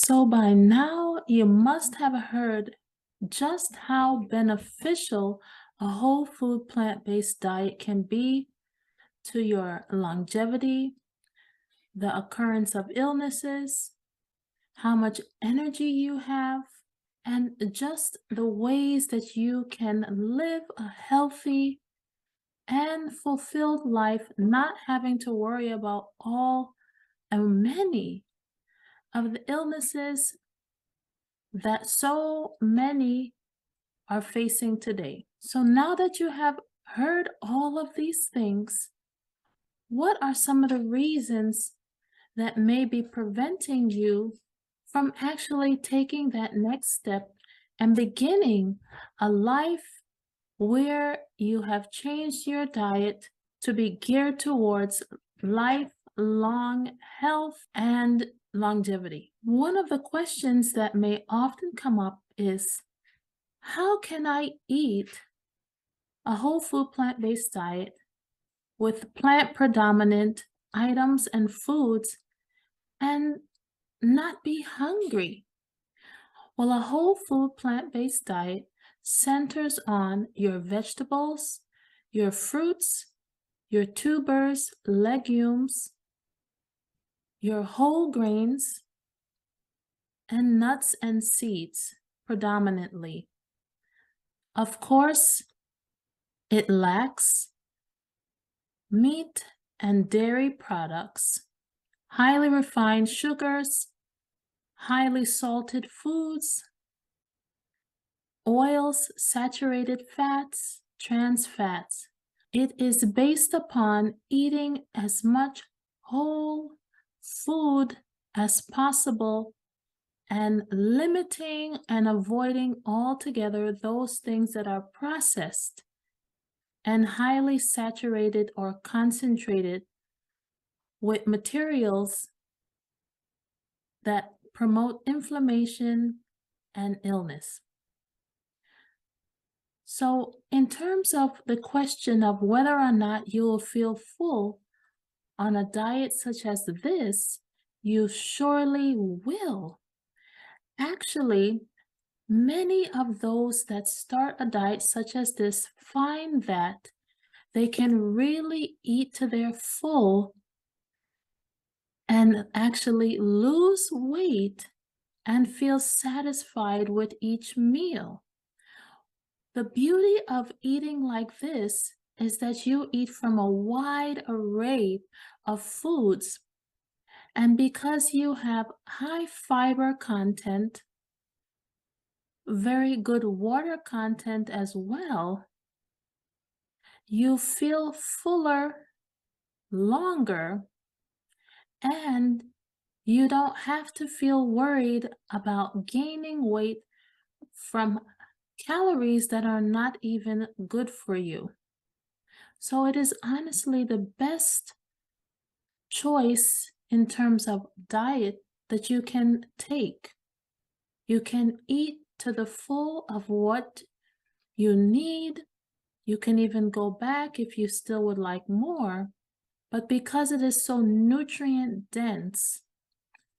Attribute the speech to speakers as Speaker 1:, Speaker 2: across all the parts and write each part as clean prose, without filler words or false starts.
Speaker 1: So by now, you must have heard just how beneficial a whole food plant-based diet can be to your longevity, the occurrence of illnesses, how much energy you have, and just the ways that you can live a healthy and fulfilled life, not having to worry about all and many of the illnesses that so many are facing today. So now that you have heard all of these things, what are some of the reasons that may be preventing you from actually taking that next step and beginning a life where you have changed your diet to be geared towards lifelong health and longevity? One of the questions that may often come up is, how can I eat a whole food plant-based diet with plant predominant items and foods and not be hungry? Well, a whole food plant-based diet centers on your vegetables, your fruits, your tubers, legumes, your whole grains, and nuts and seeds predominantly. Of course, it lacks meat and dairy products, highly refined sugars, highly salted foods, oils, saturated fats, trans fats. It is based upon eating as much whole food as possible and limiting and avoiding altogether those things that are processed and highly saturated or concentrated with materials that promote inflammation and illness. So, in terms of the question of whether or not you will feel full on a diet such as this, you surely will. Actually, many of those that start a diet such as this find that they can really eat to their full and actually lose weight and feel satisfied with each meal. The beauty of eating like this is that you eat from a wide array of foods. And because you have high fiber content, very good water content as well, you feel fuller longer, and you don't have to feel worried about gaining weight from calories that are not even good for you. So it is honestly the best choice in terms of diet that you can take. You can eat to the full of what you need. You can even go back if you still would like more. But because it is so nutrient dense,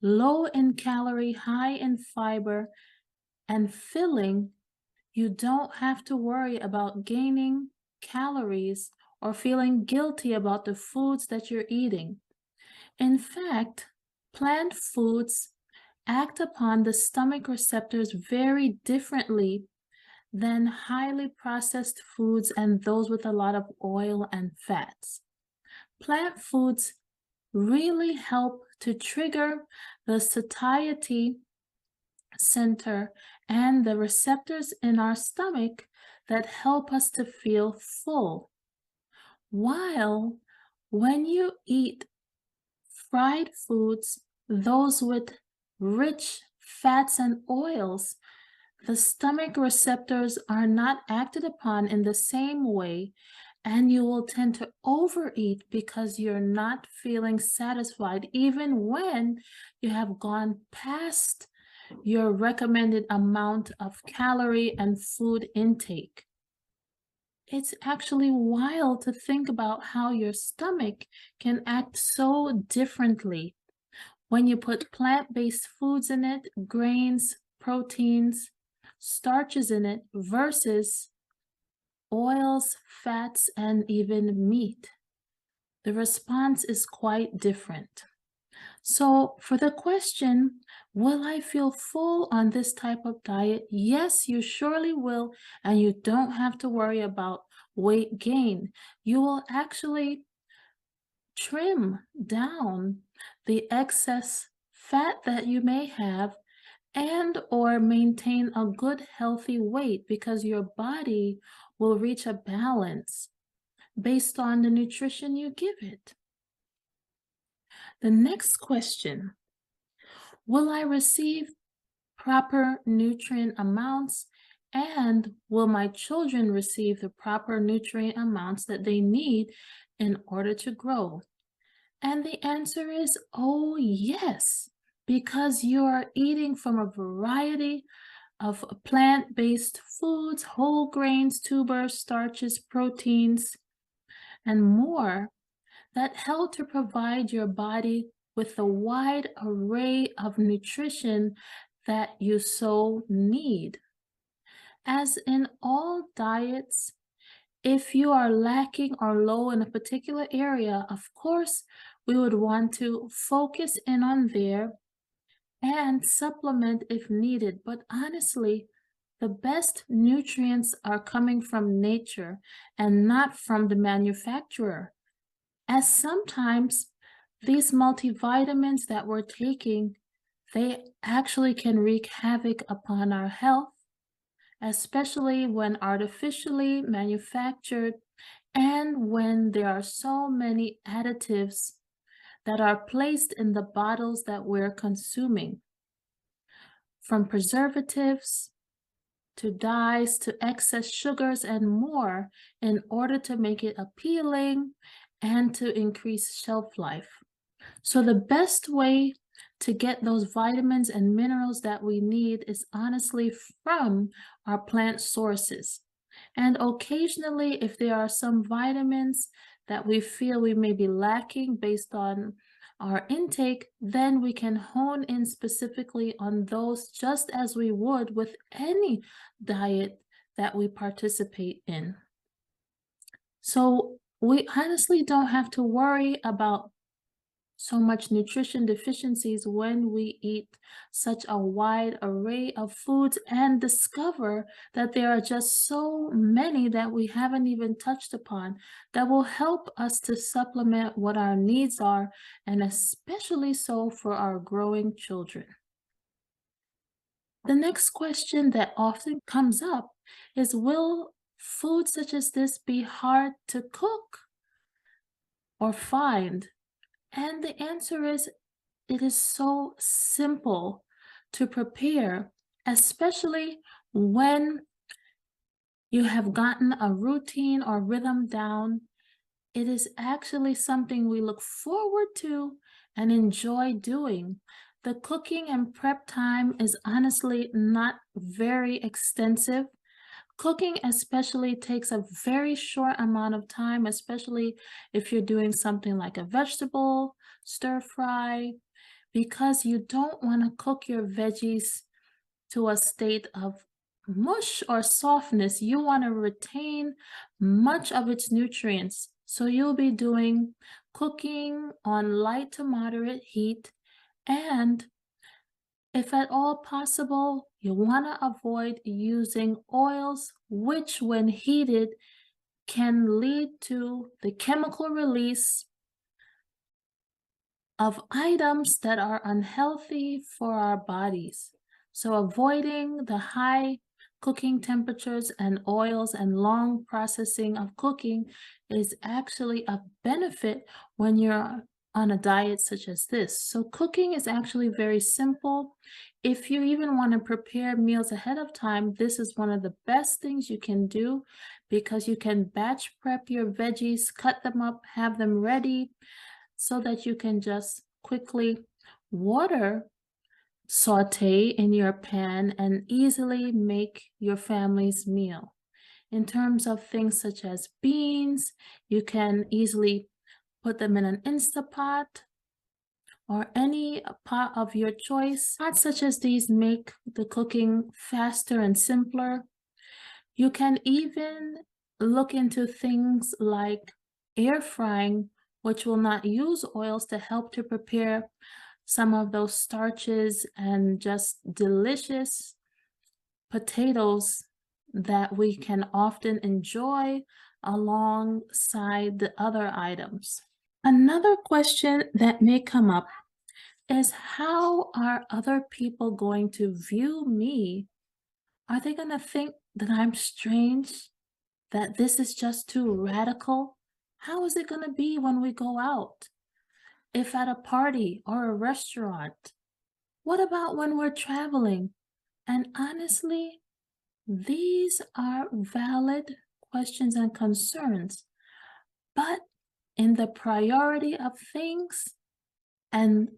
Speaker 1: low in calorie, high in fiber, and filling, you don't have to worry about gaining calories or feeling guilty about the foods that you're eating. In fact, plant foods act upon the stomach receptors very differently than highly processed foods and those with a lot of oil and fats. Plant foods really help to trigger the satiety center and the receptors in our stomach that help us to feel full. While when you eat fried foods, those with rich fats and oils, the stomach receptors are not acted upon in the same way, and you will tend to overeat because you're not feeling satisfied, even when you have gone past your recommended amount of calorie and food intake. It's actually wild to think about how your stomach can act so differently When you put plant-based foods in it, grains, proteins, starches in it versus oils, fats, and even meat, the response is quite different. So, for the question, will I feel full on this type of diet? Yes, you surely will, and you don't have to worry about weight gain. You will actually trim down the excess fat that you may have and or maintain a good healthy weight because your body will reach a balance based on the nutrition you give it. The next question, will I receive proper nutrient amounts, and will my children receive the proper nutrient amounts that they need in order to grow? And the answer is, oh yes, because you are eating from a variety of plant-based foods, whole grains, tubers, starches, proteins, and more that help to provide your body with the wide array of nutrition that you so need. As in all diets, if you are lacking or low in a particular area, of course, we would want to focus in on there and supplement if needed. But honestly, the best nutrients are coming from nature and not from the manufacturer, as sometimes these multivitamins that we're taking, they actually can wreak havoc upon our health, especially when artificially manufactured and when there are so many additives that are placed in the bottles that we're consuming, from preservatives to dyes to excess sugars and more, in order to make it appealing and to increase shelf life. So the best way to get those vitamins and minerals that we need is honestly from our plant sources. And occasionally, if there are some vitamins that we feel we may be lacking based on our intake, then we can hone in specifically on those just as we would with any diet that we participate in. So we honestly don't have to worry about so much nutrition deficiencies when we eat such a wide array of foods and discover that there are just so many that we haven't even touched upon that will help us to supplement what our needs are, and especially so for our growing children. The next question that often comes up is, will food such as this be hard to cook or find? And the answer is, it is so simple to prepare, especially when you have gotten a routine or rhythm down. It is actually something we look forward to and enjoy doing. The cooking and prep time is honestly not very extensive. Cooking especially takes a very short amount of time, especially if you're doing something like a vegetable stir fry, because you don't want to cook your veggies to a state of mush or softness. You want to retain much of its nutrients. So you'll be doing cooking on light to moderate heat, and if at all possible, you want to avoid using oils, which when heated can lead to the chemical release of items that are unhealthy for our bodies. So avoiding the high cooking temperatures and oils and long processing of cooking is actually a benefit when you're on a diet such as this. So cooking is actually very simple. If you even want to prepare meals ahead of time, this is one of the best things you can do, because you can batch prep your veggies, cut them up, have them ready, so that you can just quickly water saute in your pan and easily make your family's meal. In terms of things such as beans, you can easily put them in an Instapot or any pot of your choice. Pots such as these make the cooking faster and simpler. You can even look into things like air frying, which will not use oils to help to prepare some of those starches and just delicious potatoes that we can often enjoy alongside the other items. Another question that may come up is, how are other people going to view me? Are they going to think that I'm strange, that this is just too radical? How is it going to be when we go out? If at a party or a restaurant? What about when we're traveling? And honestly, these are valid questions and concerns, but in the priority of things, and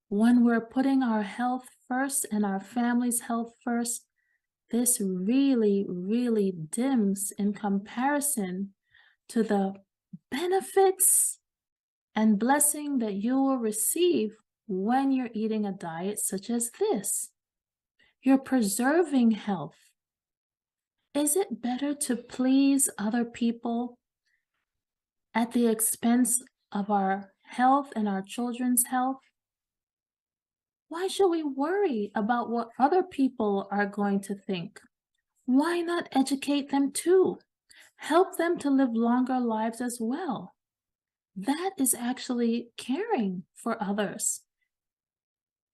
Speaker 1: when we're putting our health first and our family's health first, this really, really dims in comparison to the benefits and blessing that you will receive when you're eating a diet such as this. You're preserving health. Is it better to please other people at the expense of our health and our children's health? Why should we worry about what other people are going to think? Why not educate them too? Help them to live longer lives as well. That is actually caring for others.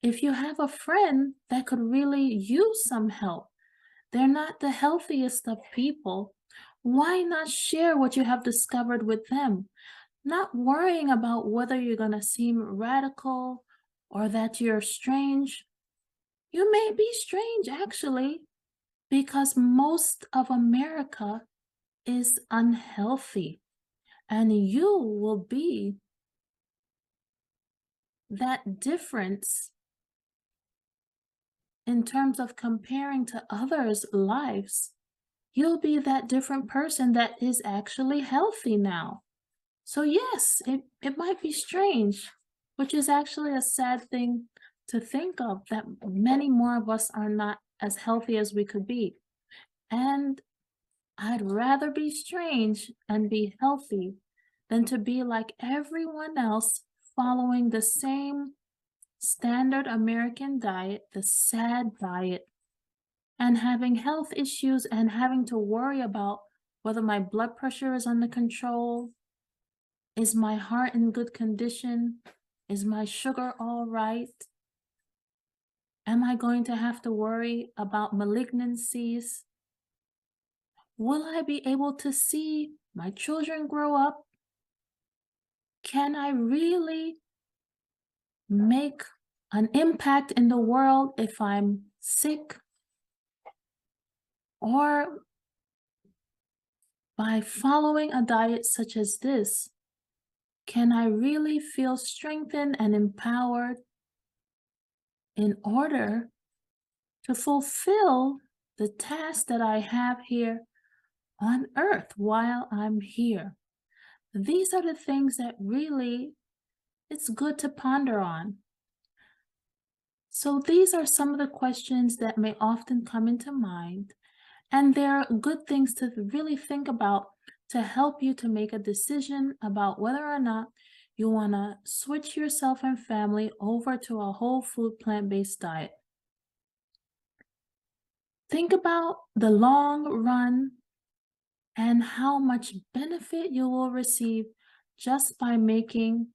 Speaker 1: If you have a friend that could really use some help, they're not the healthiest of people, why not share what you have discovered with them? Not worrying about whether you're going to seem radical or that you're strange. You may be strange, actually, because most of America is unhealthy, and you will be that difference in terms of comparing to others' lives. You'll be that different person that is actually healthy now. So yes, it might be strange, which is actually a sad thing to think of, that many more of us are not as healthy as we could be. And I'd rather be strange and be healthy than to be like everyone else following the same standard American diet, the SAD diet, and having health issues and having to worry about whether my blood pressure is under control. Is my heart in good condition? Is my sugar all right? Am I going to have to worry about malignancies? Will I be able to see my children grow up? Can I really make an impact in the world if I'm sick? Or by following a diet such as this, can I really feel strengthened and empowered in order to fulfill the task that I have here on earth while I'm here? These are the things that really it's good to ponder on. So these are some of the questions that may often come into mind, and they're good things to really think about to help you to make a decision about whether or not you want to switch yourself and family over to a whole food plant-based diet. Think about the long run and how much benefit you will receive just by making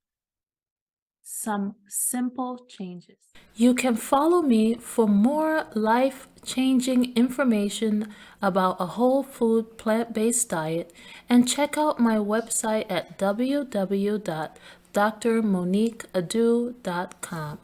Speaker 1: some simple changes. You can follow me for more life-changing information about a whole food plant-based diet, and check out my website at www.drmoniqueadu.com.